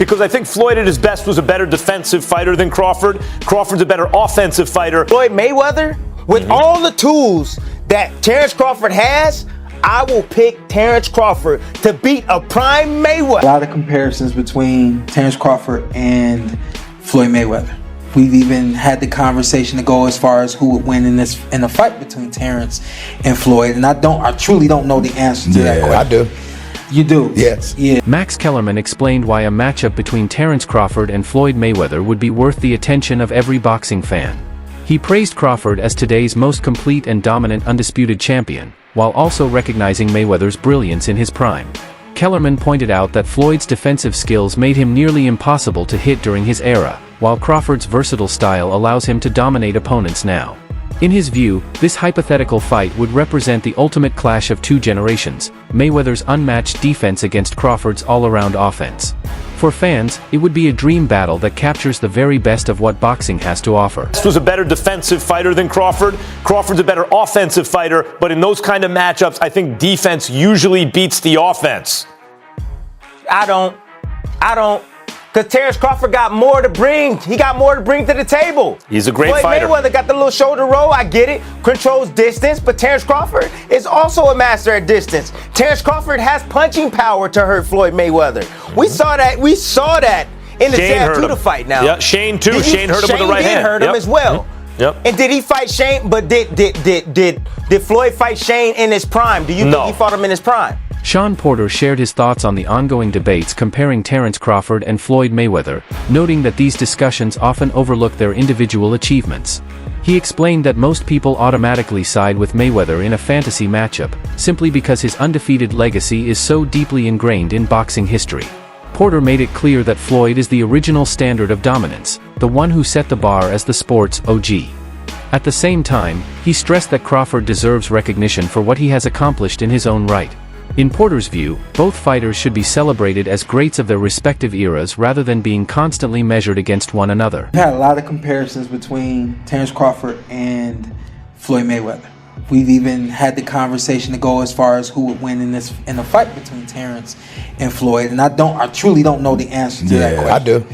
because I think Floyd at his best was a better defensive fighter than Crawford. Crawford's a better offensive fighter. Floyd Mayweather, with all the tools that Terence Crawford has, I will pick Terence Crawford to beat a prime Mayweather. A lot of comparisons between Terence Crawford and Floyd Mayweather. We've even had the conversation to go as far as who would win in a fight between Terence and Floyd, and I truly don't know the answer to that question. I do. You do? Yes. Yeah. Max Kellerman explained why a matchup between Terence Crawford and Floyd Mayweather would be worth the attention of every boxing fan. He praised Crawford as today's most complete and dominant undisputed champion, while also recognizing Mayweather's brilliance in his prime. Kellerman pointed out that Floyd's defensive skills made him nearly impossible to hit during his era, while Crawford's versatile style allows him to dominate opponents now. In his view, this hypothetical fight would represent the ultimate clash of two generations, Mayweather's unmatched defense against Crawford's all-around offense. For fans, it would be a dream battle that captures the very best of what boxing has to offer. This was a better defensive fighter than Crawford. Crawford's a better offensive fighter, but in those kind of matchups, I think defense usually beats the offense. I don't. Because Terence Crawford got more to bring. He got more to bring to the table. He's a great Floyd fighter. Mayweather got the little shoulder roll. I get it. Controls distance. But Terence Crawford is also a master at distance. Terence Crawford has punching power to hurt Floyd Mayweather. We saw that in the Zayatuda fight now. Yeah, Shane too. Shane hurt him with the right hand. Shane did hurt him as well. Yep. And did he fight Shane? But did Floyd fight Shane in his prime? Do you think he fought him in his prime? Sean Porter shared his thoughts on the ongoing debates comparing Terence Crawford and Floyd Mayweather, noting that these discussions often overlook their individual achievements. He explained that most people automatically side with Mayweather in a fantasy matchup, simply because his undefeated legacy is so deeply ingrained in boxing history. Porter made it clear that Floyd is the original standard of dominance, the one who set the bar as the sport's OG. At the same time, he stressed that Crawford deserves recognition for what he has accomplished in his own right. In Porter's view, both fighters should be celebrated as greats of their respective eras rather than being constantly measured against one another. We've had a lot of comparisons between Terence Crawford and Floyd Mayweather. We've even had the conversation to go as far as who would win in a fight between Terence and Floyd, and I truly don't know the answer to that question. I do.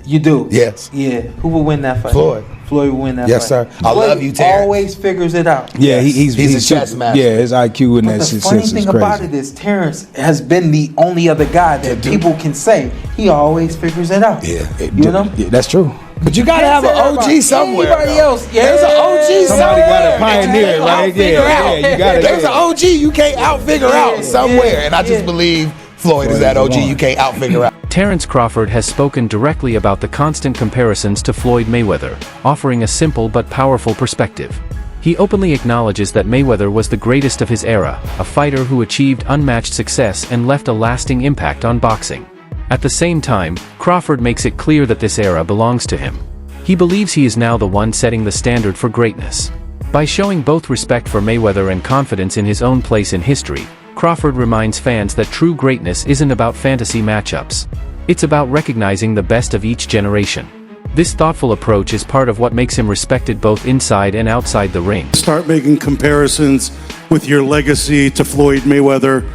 You do? Yes. Yeah. Who will win that fight? Floyd. Floyd will win that Yes, fight. sir. I love you, Terence. Always figures it out. Yeah, Yes. He's a chess master. Yeah, his IQ in But that the shit funny is thing crazy. about it is Terence has been the only other guy that people can say he always figures it out. Yeah. You know? Yeah, that's true. But you gotta have an OG somewhere. Anybody though. else? Yeah. There's an OG Somebody somewhere. got a pioneer, right? Yeah, you got There's an OG you can't outfigure out somewhere. And I just believe Floyd is that OG you can't outfigure out. Terence Crawford has spoken directly about the constant comparisons to Floyd Mayweather, offering a simple but powerful perspective. He openly acknowledges that Mayweather was the greatest of his era, a fighter who achieved unmatched success and left a lasting impact on boxing. At the same time, Crawford makes it clear that this era belongs to him. He believes he is now the one setting the standard for greatness. By showing both respect for Mayweather and confidence in his own place in history, Crawford reminds fans that true greatness isn't about fantasy matchups. It's about recognizing the best of each generation. This thoughtful approach is part of what makes him respected both inside and outside the ring. Start making comparisons with your legacy to Floyd Mayweather.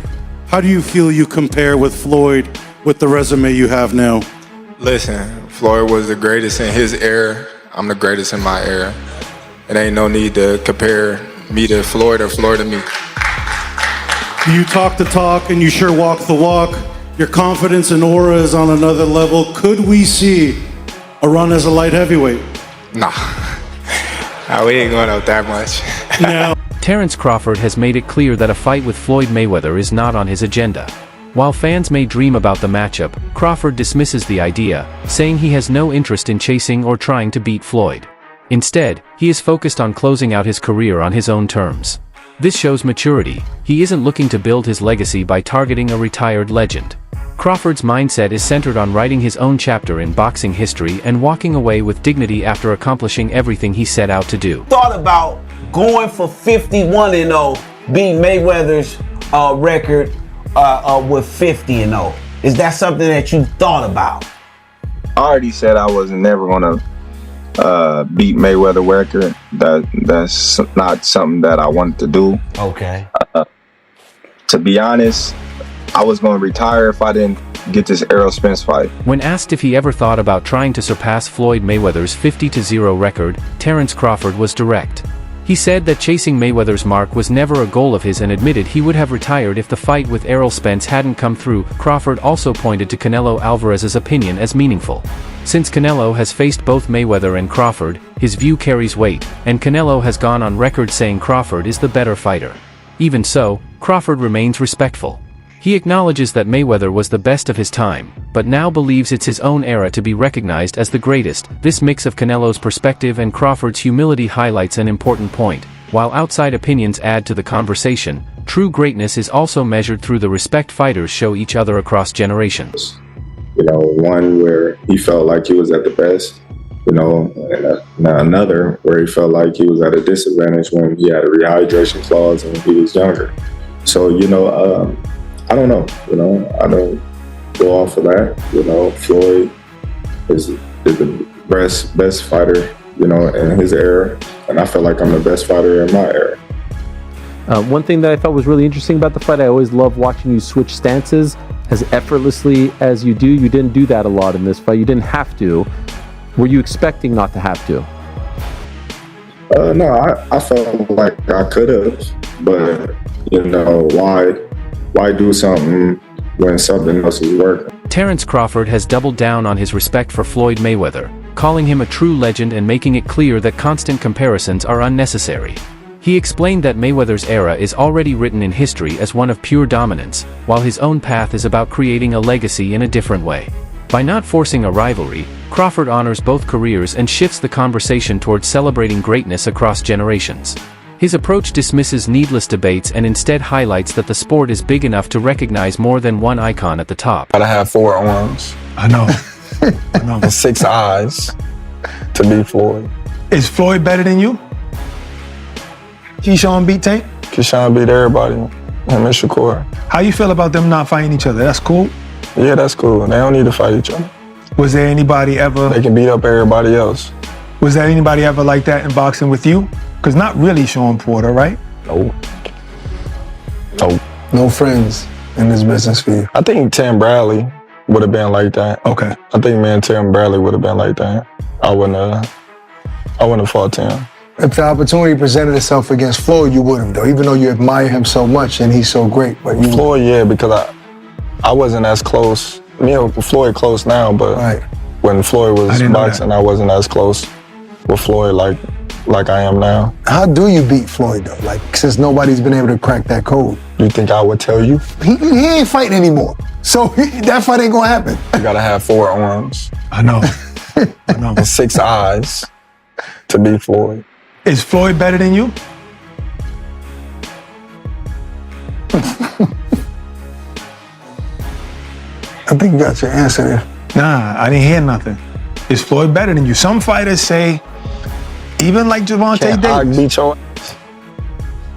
How do you feel you compare with Floyd with the resume you have now? Listen, Floyd was the greatest in his era. I'm the greatest in my era. It ain't no need to compare me to Floyd or Floyd to me. You talk the talk and you sure walk the walk. Your confidence and aura is on another level. Could we see a run as a light heavyweight? Nah, we ain't going out that much. Now, Terence Crawford has made it clear that a fight with Floyd Mayweather is not on his agenda. While fans may dream about the matchup, Crawford dismisses the idea, saying he has no interest in chasing or trying to beat Floyd. Instead, he is focused on closing out his career on his own terms. This shows maturity. He isn't looking to build his legacy by targeting a retired legend. Crawford's mindset is centered on writing his own chapter in boxing history and walking away with dignity after accomplishing everything he set out to do. Thought about going for 51-0, beat Mayweather's record with 50-0. Is that something that you thought about? I already said I was never gonna beat Mayweather record. That's not something that I wanted to do. Okay. To be honest, I was gonna retire if I didn't get this Errol Spence fight. When asked if he ever thought about trying to surpass Floyd Mayweather's 50-0 record, Terence Crawford was direct. He said that chasing Mayweather's mark was never a goal of his and admitted he would have retired if the fight with Errol Spence hadn't come through. Crawford also pointed to Canelo Alvarez's opinion as meaningful. Since Canelo has faced both Mayweather and Crawford, his view carries weight, and Canelo has gone on record saying Crawford is the better fighter. Even so, Crawford remains respectful. He acknowledges that Mayweather was the best of his time, but now believes it's his own era to be recognized as the greatest. This mix of Canelo's perspective and Crawford's humility highlights an important point. While outside opinions add to the conversation, true greatness is also measured through the respect fighters show each other across generations. You know, one where he felt like he was at the best, you know, and another where he felt like he was at a disadvantage when he had a rehydration clause and he was younger. So, you know, I don't know, you know, I don't go off of that. You know, Floyd is the best fighter, you know, in his era, and I feel like I'm the best fighter in my era. One thing that I thought was really interesting about the fight, I always love watching you switch stances as effortlessly as you do. You didn't do that a lot in this fight. You didn't have to. Were you expecting not to have to? No, I felt like I could have, but, you know, why do something when something else is working? Terence Crawford has doubled down on his respect for Floyd Mayweather, calling him a true legend and making it clear that constant comparisons are unnecessary. He explained that Mayweather's era is already written in history as one of pure dominance, while his own path is about creating a legacy in a different way. By not forcing a rivalry, Crawford honors both careers and shifts the conversation towards celebrating greatness across generations. His approach dismisses needless debates and instead highlights that the sport is big enough to recognize more than one icon at the top. Gotta have 4 arms. I know. I know. And 6 eyes to beat Floyd. Is Floyd better than you? Keyshawn beat Tank? Keyshawn beat everybody. Him and Shakur. How you feel about them not fighting each other? That's cool? Yeah, that's cool. They don't need to fight each other. Was there anybody ever... They can beat up everybody else. Was there anybody ever like that in boxing with you? Because not really Sean Porter, right? No. No. No friends in this business for you? I think Tim Bradley would have been like that. Okay. I think me and Tim Bradley would have been like that. I wouldn't have fought Tim. If the opportunity presented itself against Floyd, you would have, though, even though you admire him so much and he's so great. But you Floyd, yeah, because I wasn't as close. Me and Floyd close now, but right. When Floyd was boxing, I wasn't as close with Floyd like I am now. How do you beat Floyd, though? Like, since nobody's been able to crack that code. You think I would tell you? He ain't fighting anymore. So that fight ain't gonna happen. You gotta have 4 arms. I know. I know. And 6 eyes to beat Floyd. Is Floyd better than you? I think you got your answer there. Nah, I didn't hear nothing. Is Floyd better than you? Some fighters say, even like Gervonta Davis. Beat your ass.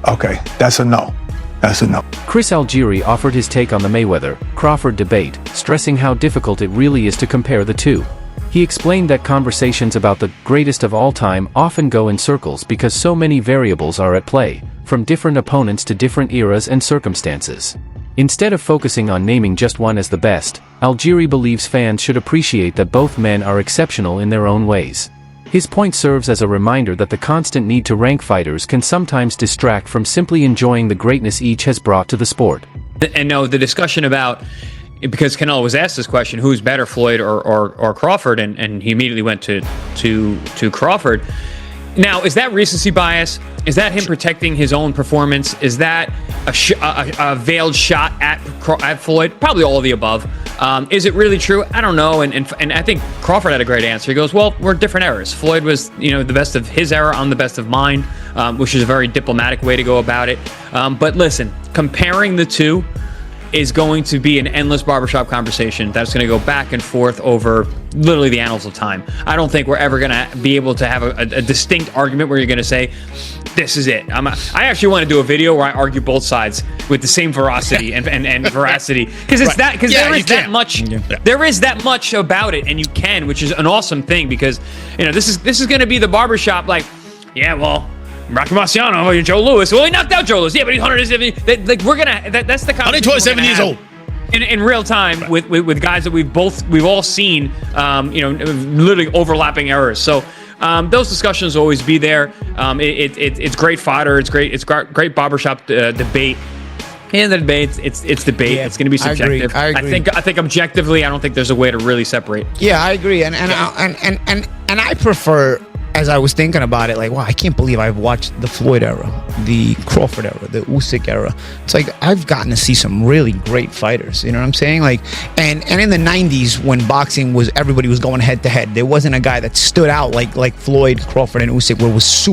Okay, that's a no. That's a no. Chris Algieri offered his take on the Mayweather-Crawford debate, stressing how difficult it really is to compare the two. He explained that conversations about the greatest of all time often go in circles because so many variables are at play, from different opponents to different eras and circumstances. Instead of focusing on naming just one as the best, Algieri believes fans should appreciate that both men are exceptional in their own ways. His point serves as a reminder that the constant need to rank fighters can sometimes distract from simply enjoying the greatness each has brought to the sport. And no, the discussion about, because Canelo was asked this question, who's better, Floyd or Crawford, and he immediately went to Crawford. Now, is that recency bias? Is that him protecting his own performance? Is that a veiled shot at Floyd? Probably all of the above. Is it really true? I don't know. And I think Crawford had a great answer. He goes, well, we're different eras. Floyd was, the best of his era. I'm the best of mine, which is a very diplomatic way to go about it. But listen, comparing the two is going to be an endless barbershop conversation that's going to go back and forth over literally the annals of time. I don't think we're ever going to be able to have a distinct argument where you're going to say, this is it. I actually want to do a video where I argue both sides with the same veracity and veracity, because it's right. There is that much about it, and you can, which is an awesome thing, because this is going to be the barbershop, like, yeah, well, Rocky Marciano, Joe Louis. Well, he knocked out Joe Louis. Yeah, but he's 170. That's the conversation. 127 years old. in real time with guys that we've all seen, literally overlapping errors. So those discussions will always be there. It's great fodder. It's great barbershop debate. In the debate, it's debate. Yeah, it's going to be subjective. I agree. I think objectively, I don't think there's a way to really separate. Yeah, I agree, and I prefer. As I was thinking about it, like, wow, I can't believe I've watched the Floyd era, the Crawford era, the Usyk era. It's like I've gotten to see some really great fighters. You know what I'm saying? Like, and in the '90s when boxing was everybody was going head to head, there wasn't a guy that stood out like Floyd, Crawford, and Usyk, where it was super